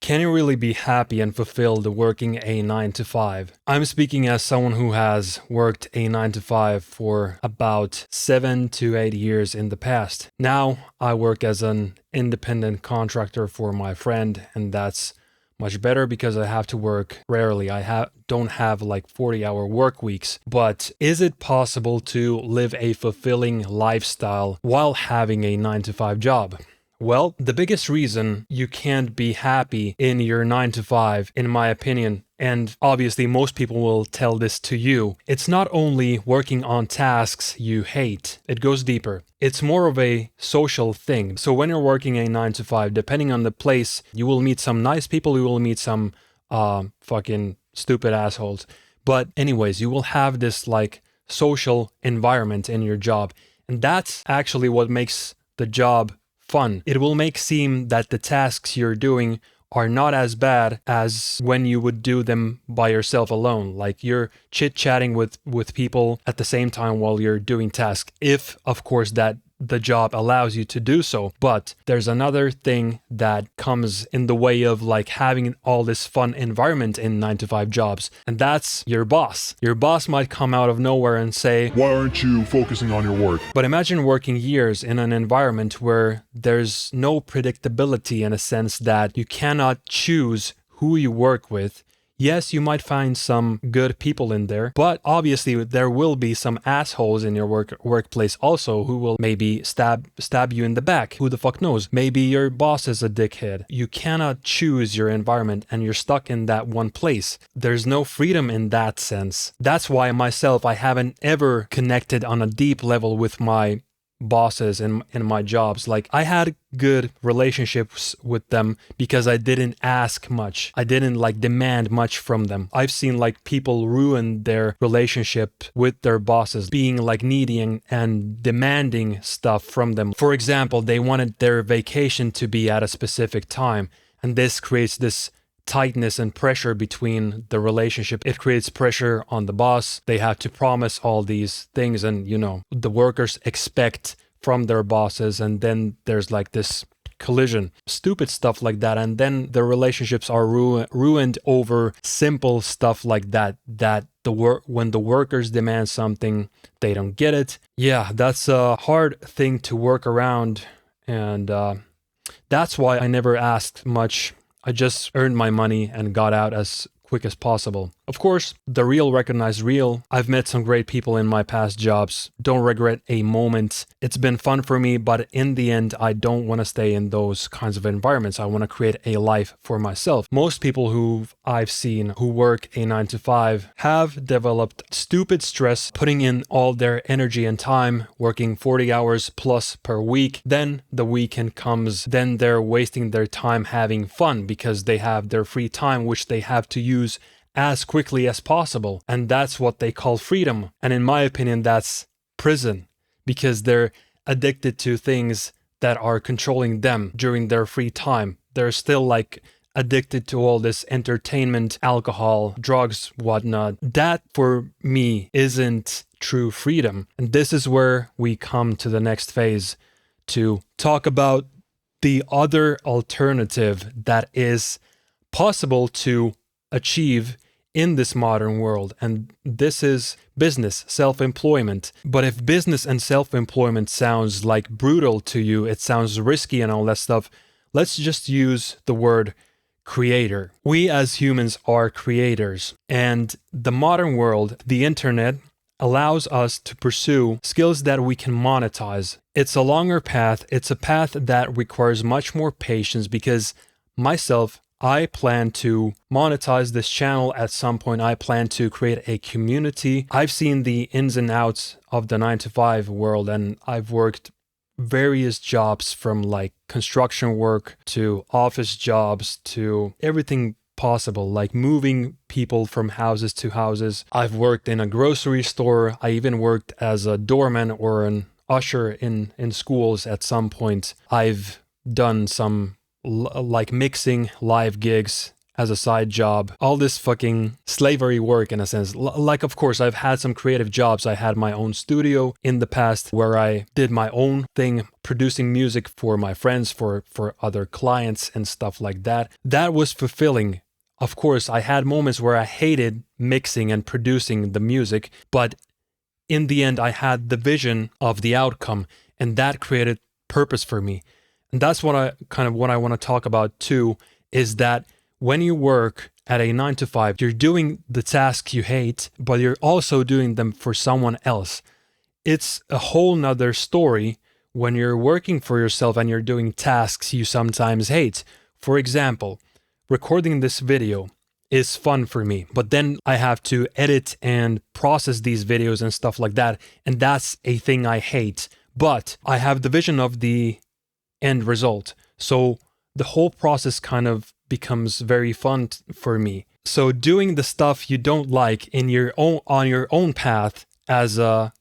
Can you really be happy and fulfilled working a 9 to 5? I'm speaking as someone who has worked a 9 to 5 for about 7 to 8 years in the past. Now I work as an independent contractor for my friend, and that's much better because I have to work rarely. Don't have like 40-hour work weeks. But is it possible to live a fulfilling lifestyle while having a 9 to 5 job? Well, the biggest reason you can't be happy in your 9 to 5, in my opinion, and obviously most people will tell this to you, it's not only working on tasks you hate, it goes deeper. It's more of a social thing. So when you're working a 9 to 5, depending on the place, you will meet some nice people, you will meet some fucking stupid assholes. But anyways, you will have this like social environment in your job. And that's actually what makes the job fun. It will make seem that the tasks you're doing are not as bad as when you would do them by yourself alone. Like you're chit-chatting with people at the same time while you're doing tasks, if of course that the job allows you to do so. But there's another thing that comes in the way of like having all this fun environment in 9 to 5 jobs, and that's your boss. Your boss might come out of nowhere and say, "Why aren't you focusing on your work?" But imagine working years in an environment where there's no predictability, in a sense that you cannot choose who you work with. Yes, you might find some good people in there, but obviously there will be some assholes in your workplace also who will maybe stab you in the back. Who the fuck knows? Maybe your boss is a dickhead. You cannot choose your environment and you're stuck in that one place. There's no freedom in that sense. That's why myself, I haven't ever connected on a deep level with my bosses in my jobs. Like I had good relationships with them because I didn't ask much. I didn't like demand much from them. I've seen like people ruin their relationship with their bosses, being like needy and demanding stuff from them. For example, they wanted their vacation to be at a specific time, and this creates this tightness and pressure between the relationship. It creates pressure on the boss. They have to promise all these things, and the workers expect from their bosses, and then there's like this collision, stupid stuff like that, and then the relationships are ruined over simple stuff like that when the workers demand something, they don't get it. Yeah, that's a hard thing to work around, and that's why I never asked much. I just earned my money and got out as quick as possible. Of course, the real recognize real. I've met some great people in my past jobs. Don't regret a moment. It's been fun for me, but in the end, I don't want to stay in those kinds of environments. I want to create a life for myself. Most people who I've seen who work a 9 to 5 have developed stupid stress, putting in all their energy and time, working 40 hours plus per week. Then the weekend comes, then they're wasting their time having fun because they have their free time, which they have to use as quickly as possible. And that's what they call freedom. And in my opinion, that's prison, because they're addicted to things that are controlling them during their free time. They're still like addicted to all this entertainment, alcohol, drugs, whatnot. That for me isn't true freedom. And this is where we come to the next phase to talk about the other alternative that is possible to achieve in this modern world, and this is business, self-employment. But if business and self-employment sounds like brutal to you, it sounds risky and all that stuff, let's just use the word creator. We as humans are creators, and the modern world, the internet, allows us to pursue skills that we can monetize. It's a longer path. It's a path that requires much more patience, because myself, I plan to monetize this channel at some point. I plan to create a community. I've seen the ins and outs of the 9 to 5 world, and I've worked various jobs, from like construction work to office jobs to everything possible, like moving people from houses to houses. I've worked in a grocery store. I even worked as a doorman or an usher in schools at some point. I've done some like mixing live gigs. as a side job, all this fucking slavery work in a sense. Like, of course, I've had some creative jobs. I had my own studio in the past where I did my own thing, producing music for my friends, for other clients and stuff like that. That was fulfilling. Of course, I had moments where I hated mixing and producing the music, but in the end, I had the vision of the outcome, and that created purpose for me. And that's what I want to talk about too, is that when you work at a 9 to 5, you're doing the tasks you hate, but you're also doing them for someone else. It's a whole nother story when you're working for yourself and you're doing tasks you sometimes hate. For example, recording this video is fun for me, but then I have to edit and process these videos and stuff like that, and that's a thing I hate. But I have the vision of the end result, so the whole process kind of becomes very fun for me. So doing the stuff you don't like in your own on your own path as a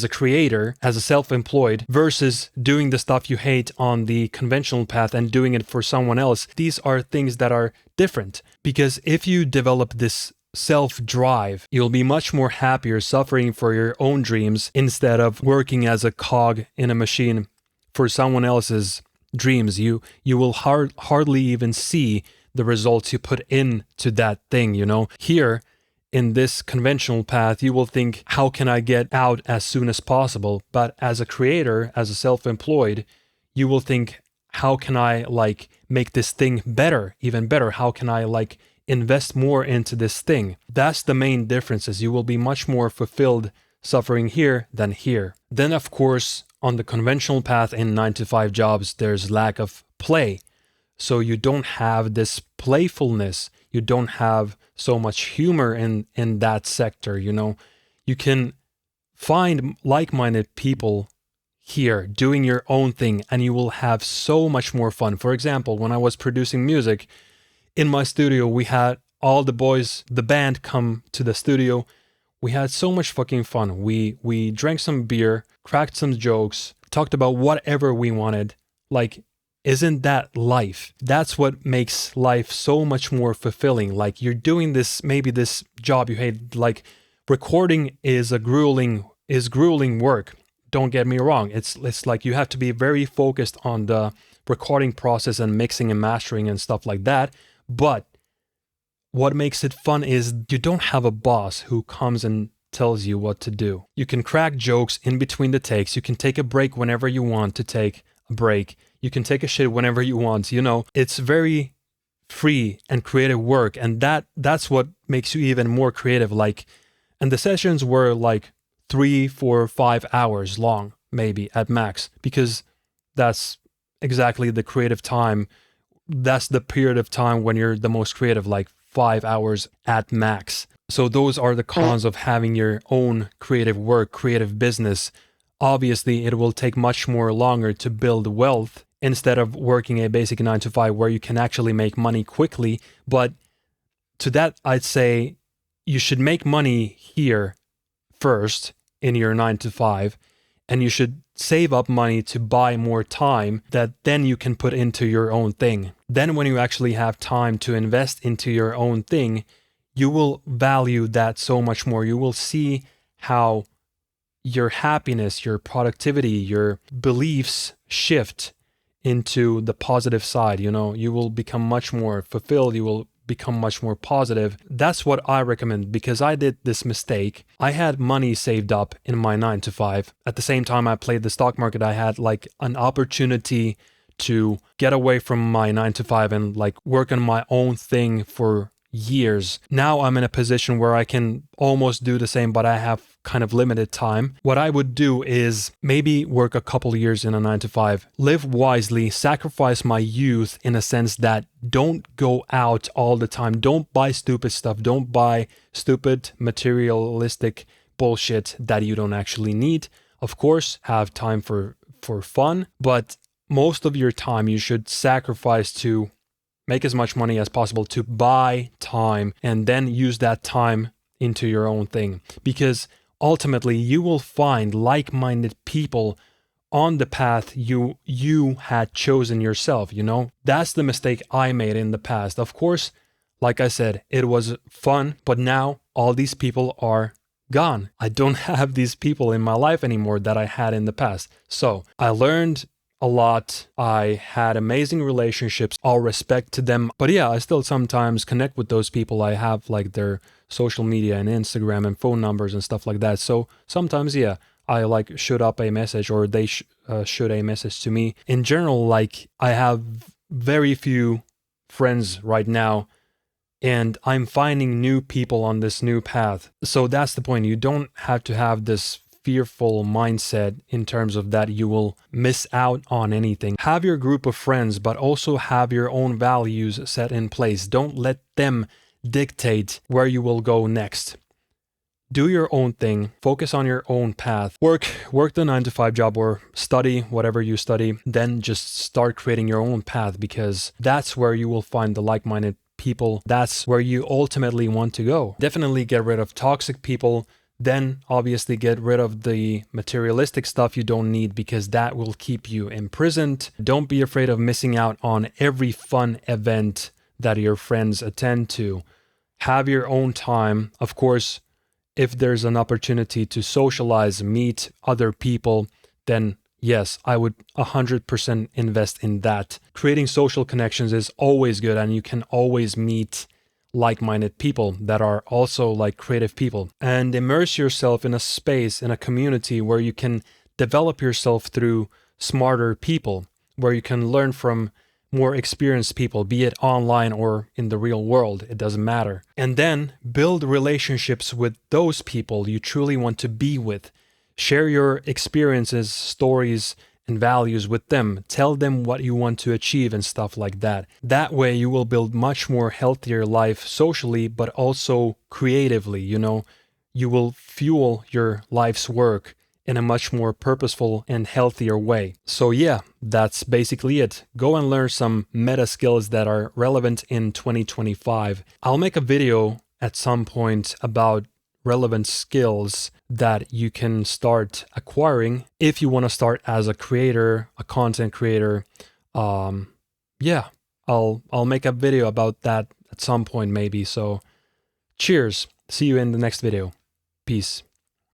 creator, as a self-employed, versus doing the stuff you hate on the conventional path and doing it for someone else, these are things that are different. Because if you develop this self-drive, you'll be much more happier suffering for your own dreams instead of working as a cog in a machine for someone else's dreams. You will hardly even see the results you put into that thing, you know. Here, in this conventional path, you will think, how can I get out as soon as possible? But as a creator, as a self-employed, you will think, how can I make this thing better, even better? How can I invest more into this thing? That's the main difference, is you will be much more fulfilled suffering here than here. Then, of course, on the conventional path in 9 to 5 jobs, there's lack of play. So you don't have this playfulness. You don't have so much humor in that sector, you know. You can find like-minded people here doing your own thing, and you will have so much more fun. For example, when I was producing music in my studio, we had all the boys, the band, come to the studio. We had so much fucking fun. We drank some beer, cracked some jokes, talked about whatever we wanted. Isn't that life? That's what makes life so much more fulfilling. You're doing this, maybe this job you hate, recording is grueling work. Don't get me wrong. It's like you have to be very focused on the recording process and mixing and mastering and stuff like that. But what makes it fun is you don't have a boss who comes and tells you what to do. You can crack jokes in between the takes. You can take a break whenever you want to take a break. You can take a shit whenever you want, you know. It's very free and creative work, and that's what makes you even more creative. And the sessions were 3, 4, 5 hours long, maybe at max, because that's exactly the creative time. That's the period of time when you're the most creative, 5 hours at max. So those are the cons of having your own creative work, creative business. Obviously, it will take much more longer to build wealth instead of working a basic 9 to 5 where you can actually make money quickly. But to that, I'd say you should make money here first in your 9 to 5, and you should save up money to buy more time that then you can put into your own thing. Then when you actually have time to invest into your own thing, you will value that so much more. You will see how your happiness, your productivity, your beliefs shift into the positive side. You know, you will become much more fulfilled. You will become much more positive. That's what I recommend, because I did this mistake. I had money saved up in my 9 to 5. At the same time I played the stock market, I had an opportunity to get away from my 9 to 5 and work on my own thing for years. Now I'm in a position where I can almost do the same, but I have kind of limited time. What I would do is maybe work a couple years in a 9 to 5, live wisely, sacrifice my youth in a sense that don't go out all the time. Don't buy stupid stuff. Don't buy stupid materialistic bullshit that you don't actually need. Of course, have time for fun, but most of your time you should sacrifice to make as much money as possible to buy time, and then use that time into your own thing. Because ultimately you will find like-minded people on the path you had chosen yourself, you know? That's the mistake I made in the past. Of course, like I said, it was fun, but now all these people are gone. I don't have these people in my life anymore that I had in the past. So I learned a lot. I had amazing relationships, all respect to them. But yeah, I still sometimes connect with those people. I have like their social media and Instagram and phone numbers and stuff like that. So sometimes, yeah, I like shoot up a message, or they shoot a message to me. In general, like I have very few friends right now, and I'm finding new people on this new path. So that's the point. You don't have to have this fearful mindset in terms of that you will miss out on anything. Have your group of friends, but also have your own values set in place. Don't let them dictate where you will go next. Do your own thing, focus on your own path, work the 9-to-5 job or study whatever you study, then just start creating your own path, because that's where you will find the like-minded people. That's where you ultimately want to go. Definitely get rid of toxic people, then obviously get rid of the materialistic stuff you don't need, because that will keep you imprisoned. Don't be afraid of missing out on every fun event that your friends attend to. Have your own time. Of course, if there's an opportunity to socialize, meet other people, then yes, I would 100% invest in that. Creating social connections is always good, and you can always meet like-minded people that are also like creative people. And immerse yourself in a space, in a community where you can develop yourself through smarter people, where you can learn from more experienced people, be it online or in the real world, it doesn't matter. And then build relationships with those people you truly want to be with. Share your experiences, stories, and values with them. Tell them what you want to achieve and stuff like that. That way you will build much more healthier life socially, but also creatively, you know. You will fuel your life's work in a much more purposeful and healthier way. So yeah, that's basically it. Go and learn some meta skills that are relevant in 2025. I'll make a video at some point about relevant skills that you can start acquiring if you want to start as a creator, a content creator. Yeah, I'll make a video about that at some point maybe. So cheers. See you in the next video. Peace.